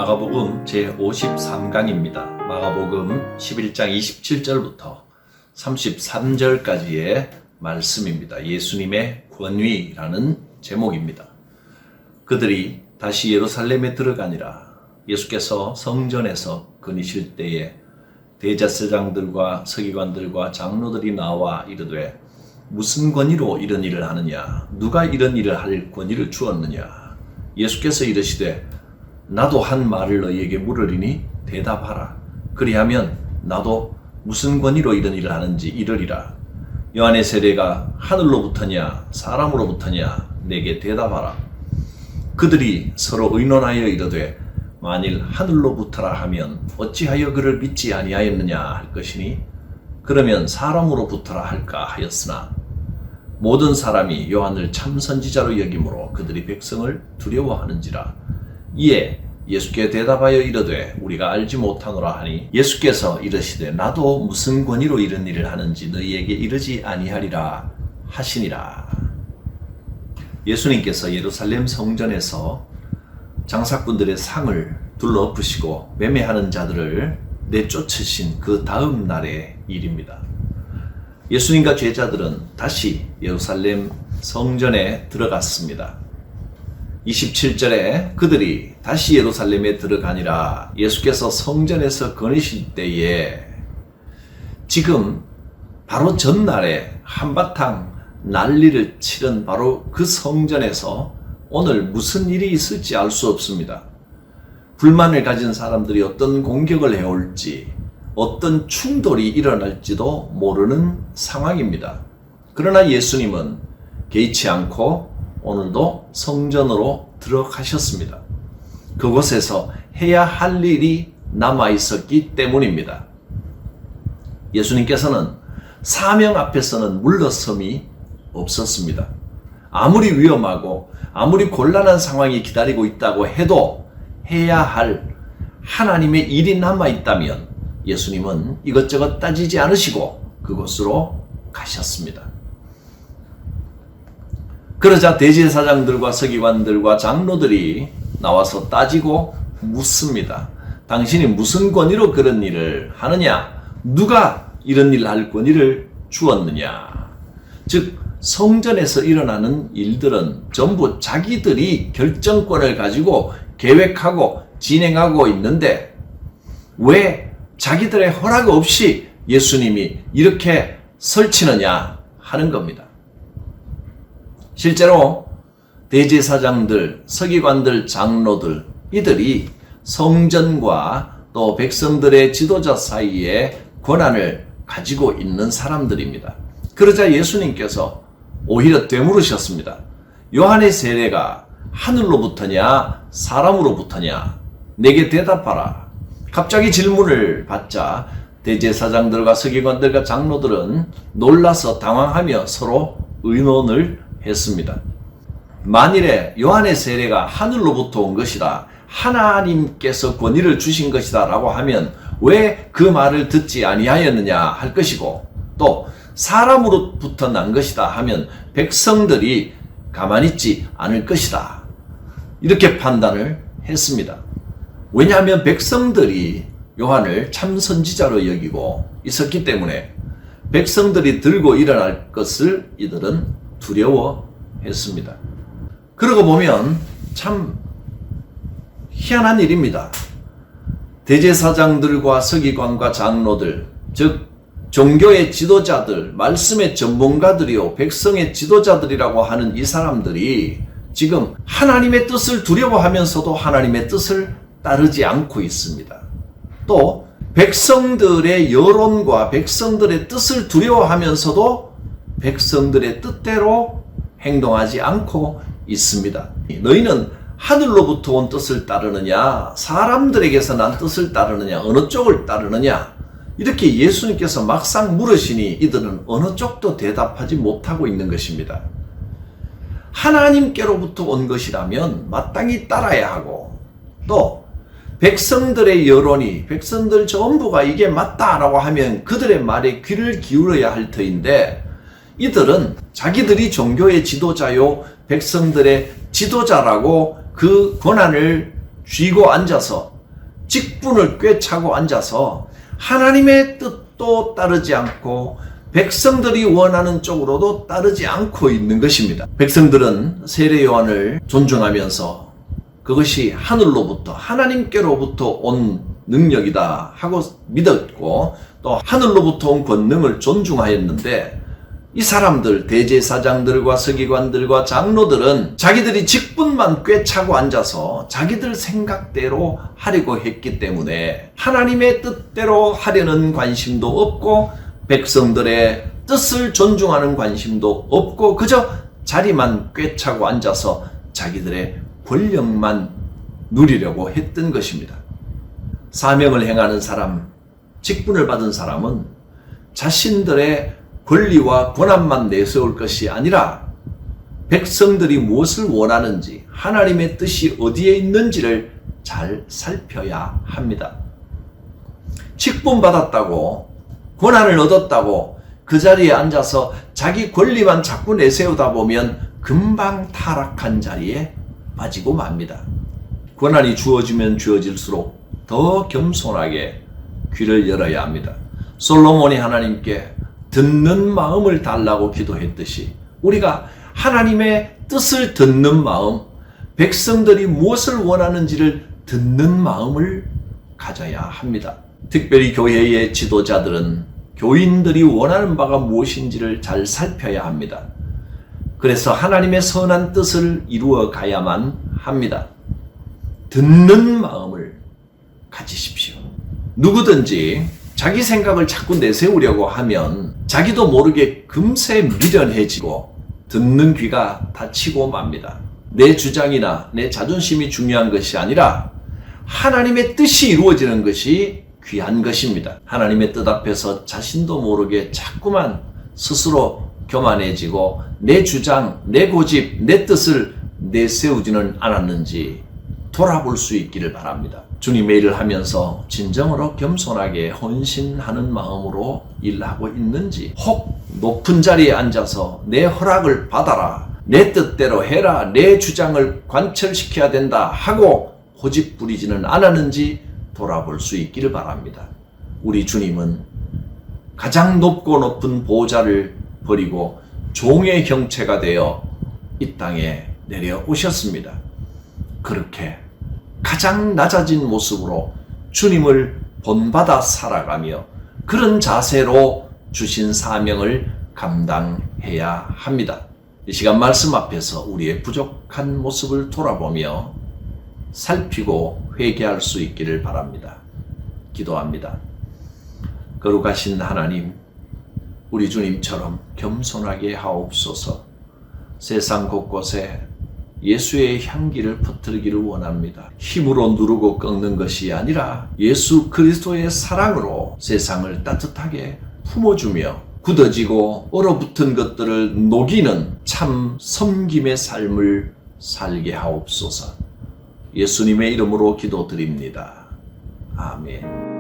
마가복음 제53강입니다. 마가복음 11장 27절부터 33절까지의 말씀입니다. 예수님의 권위라는 제목입니다. 그들이 다시 예루살렘에 들어가니라. 예수께서 성전에서 거니실 때에 대제사장들과 서기관들과 장로들이 나와 이르되 무슨 권위로 이런 일을 하느냐? 누가 이런 일을 할 권위를 주었느냐? 예수께서 이르시되 나도 한 말을 너희에게 물으리니 대답하라. 그리하면 나도 무슨 권위로 이런 일을 하는지 이르리라. 요한의 세례가 하늘로부터냐 사람으로부터냐 내게 대답하라. 그들이 서로 의논하여 이르되 만일 하늘로부터라 하면 어찌하여 그를 믿지 아니하였느냐 할 것이니 그러면 사람으로부터라 할까 하였으나 모든 사람이 요한을 참 선지자로 여기므로 그들이 백성을 두려워하는지라. 이에 예수께 대답하여 이르되 우리가 알지 못하노라 하니 예수께서 이르시되 나도 무슨 권위로 이런 일을 하는지 너희에게 이르지 아니하리라 하시니라. 예수님께서 예루살렘 성전에서 장사꾼들의 상을 둘러엎으시고 매매하는 자들을 내쫓으신 그 다음 날의 일입니다. 예수님과 제자들은 다시 예루살렘 성전에 들어갔습니다. 27절에 그들이 다시 예루살렘에 들어가니라. 예수께서 성전에서 거니실 때에 지금 바로 전날에 한바탕 난리를 치른 바로 그 성전에서 오늘 무슨 일이 있을지 알 수 없습니다. 불만을 가진 사람들이 어떤 공격을 해올지 어떤 충돌이 일어날지도 모르는 상황입니다. 그러나 예수님은 개의치 않고 오늘도 성전으로 들어가셨습니다. 그곳에서 해야 할 일이 남아 있었기 때문입니다. 예수님께서는 사명 앞에서는 물러섬이 없었습니다. 아무리 위험하고 아무리 곤란한 상황이 기다리고 있다고 해도 해야 할 하나님의 일이 남아 있다면 예수님은 이것저것 따지지 않으시고 그곳으로 가셨습니다. 그러자 대제사장들과 서기관들과 장로들이 나와서 따지고 묻습니다. 당신이 무슨 권위로 그런 일을 하느냐? 누가 이런 일을 할 권위를 주었느냐? 즉 성전에서 일어나는 일들은 전부 자기들이 결정권을 가지고 계획하고 진행하고 있는데 왜 자기들의 허락 없이 예수님이 이렇게 설치느냐 하는 겁니다. 실제로 대제사장들, 서기관들, 장로들 이들이 성전과 또 백성들의 지도자 사이에 권한을 가지고 있는 사람들입니다. 그러자 예수님께서 오히려 되물으셨습니다. 요한의 세례가 하늘로부터냐 사람으로부터냐 내게 대답하라. 갑자기 질문을 받자 대제사장들과 서기관들과 장로들은 놀라서 당황하며 서로 의논을 했습니다. 만일에 요한의 세례가 하늘로부터 온 것이다, 하나님께서 권위를 주신 것이다 라고 하면 왜 그 말을 듣지 아니하였느냐 할 것이고, 또 사람으로부터 난 것이다 하면 백성들이 가만히 있지 않을 것이다, 이렇게 판단을 했습니다. 왜냐하면 백성들이 요한을 참 선지자로 여기고 있었기 때문에 백성들이 들고 일어날 것을 이들은 두려워했습니다. 그러고 보면 참 희한한 일입니다. 대제사장들과 서기관과 장로들, 즉 종교의 지도자들, 말씀의 전문가들이요 백성의 지도자들이라고 하는 이 사람들이 지금 하나님의 뜻을 두려워하면서도 하나님의 뜻을 따르지 않고 있습니다. 또 백성들의 여론과 백성들의 뜻을 두려워하면서도 백성들의 뜻대로 행동하지 않고 있습니다. 너희는 하늘로부터 온 뜻을 따르느냐 사람들에게서 난 뜻을 따르느냐 어느 쪽을 따르느냐 이렇게 예수님께서 막상 물으시니 이들은 어느 쪽도 대답하지 못하고 있는 것입니다. 하나님께로부터 온 것이라면 마땅히 따라야 하고, 또 백성들의 여론이 백성들 전부가 이게 맞다라고 하면 그들의 말에 귀를 기울여야 할 터인데 이들은 자기들이 종교의 지도자요 백성들의 지도자라고 그 권한을 쥐고 앉아서 직분을 꿰차고 앉아서 하나님의 뜻도 따르지 않고 백성들이 원하는 쪽으로도 따르지 않고 있는 것입니다. 백성들은 세례 요한을 존중하면서 그것이 하늘로부터 하나님께로부터 온 능력이다 하고 믿었고 또 하늘로부터 온 권능을 존중하였는데 이 사람들 대제사장들과 서기관들과 장로들은 자기들이 직분만 꿰차고 앉아서 자기들 생각대로 하려고 했기 때문에 하나님의 뜻대로 하려는 관심도 없고 백성들의 뜻을 존중하는 관심도 없고 그저 자리만 꿰차고 앉아서 자기들의 권력만 누리려고 했던 것입니다. 사명을 행하는 사람, 직분을 받은 사람은 자신들의 권리와 권한만 내세울 것이 아니라 백성들이 무엇을 원하는지 하나님의 뜻이 어디에 있는지를 잘 살펴야 합니다. 직분 받았다고 권한을 얻었다고 그 자리에 앉아서 자기 권리만 자꾸 내세우다 보면 금방 타락한 자리에 빠지고 맙니다. 권한이 주어지면 주어질수록 더 겸손하게 귀를 열어야 합니다. 솔로몬이 하나님께 듣는 마음을 달라고 기도했듯이 우리가 하나님의 뜻을 듣는 마음, 백성들이 무엇을 원하는지를 듣는 마음을 가져야 합니다. 특별히 교회의 지도자들은 교인들이 원하는 바가 무엇인지를 잘 살펴야 합니다. 그래서 하나님의 선한 뜻을 이루어 가야만 합니다. 듣는 마음을 가지십시오. 누구든지 자기 생각을 자꾸 내세우려고 하면 자기도 모르게 금세 미련해지고 듣는 귀가 닫히고 맙니다. 내 주장이나 내 자존심이 중요한 것이 아니라 하나님의 뜻이 이루어지는 것이 귀한 것입니다. 하나님의 뜻 앞에서 자신도 모르게 자꾸만 스스로 교만해지고 내 주장, 내 고집, 내 뜻을 내세우지는 않았는지 돌아볼 수 있기를 바랍니다. 주님의 일을 하면서 진정으로 겸손하게 헌신하는 마음으로 일하고 있는지 혹 높은 자리에 앉아서 내 허락을 받아라, 내 뜻대로 해라, 내 주장을 관철시켜야 된다 하고 고집 부리지는 않았는지 돌아볼 수 있기를 바랍니다. 우리 주님은 가장 높고 높은 보좌를 버리고 종의 형체가 되어 이 땅에 내려오셨습니다. 그렇게 가장 낮아진 모습으로 주님을 본받아 살아가며 그런 자세로 주신 사명을 감당해야 합니다. 이 시간 말씀 앞에서 우리의 부족한 모습을 돌아보며 살피고 회개할 수 있기를 바랍니다. 기도합니다. 거룩하신 하나님, 우리 주님처럼 겸손하게 하옵소서. 세상 곳곳에 예수의 향기를 퍼뜨리기를 원합니다. 힘으로 누르고 꺾는 것이 아니라 예수 그리스도의 사랑으로 세상을 따뜻하게 품어주며 굳어지고 얼어붙은 것들을 녹이는 참 섬김의 삶을 살게 하옵소서. 예수님의 이름으로 기도드립니다. 아멘.